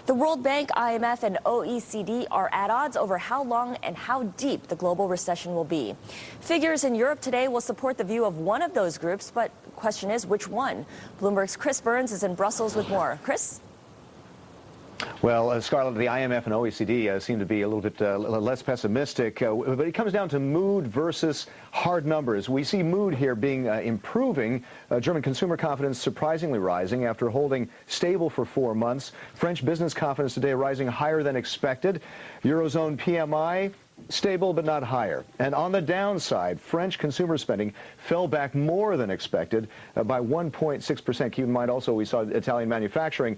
The World Bank, I.M.F, and OECD are at odds over how long and how deep the global recession will be. Figures in Europe today will support the view of one of those groups, but the question is which one? Bloomberg's Chris Burns is in Brussels with more. Chris? Well, Scarlett, the I.M.F and OECD seem to be a little bit less pessimistic, but it comes down to mood versus hard numbers. We see mood here being improving. German consumer confidence surprisingly rising after holding stable for 4 months. French business confidence today rising higher than expected. Eurozone PMI stable but not higher. And on the downside, French consumer spending fell back more than expected by 1.6%. Keep in mind also we saw Italian manufacturing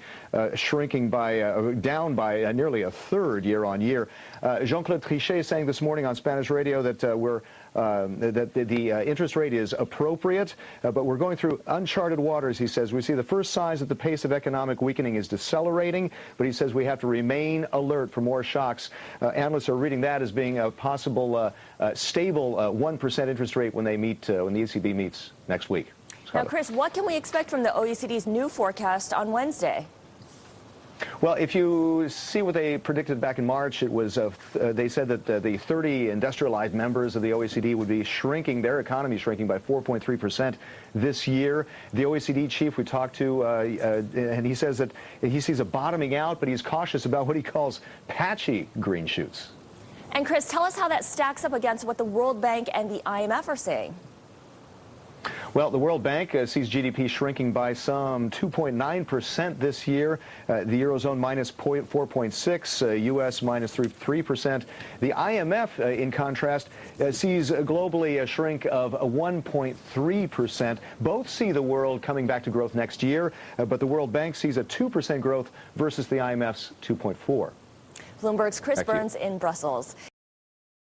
shrinking by down by nearly a third year on year. Jean-Claude Trichet saying this morning on Spanish radio that the interest rate is appropriate, but we're going through uncharted waters, he says. We see the first signs that the pace of economic weakening is decelerating, but he says we have to remain alert for more shocks. Analysts are reading that as being a possible stable 1% interest rate when they meet, when the ECB meets next week. Now, Chris, what can we expect from the OECD's new forecast on Wednesday? Well, if you see what they predicted back in March, it was they said that the 30 industrialized members of the OECD would be shrinking, their economy shrinking by 4.3% this year. The OECD chief we talked to, and he says that he sees a bottoming out, but he's cautious about what he calls patchy green shoots. And Chris, tell us how that stacks up against what the World Bank and the I.M.F are saying. Well, the World Bank sees GDP shrinking by some 2.9% this year. The Eurozone minus 4.6%, U.S. minus 3%. The I.M.F, in contrast, sees globally a shrink of 1.3%. Both see the world coming back to growth next year, but the World Bank sees a 2% growth versus the I.M.F's 2.4%. Bloomberg's Chris Burns in Brussels.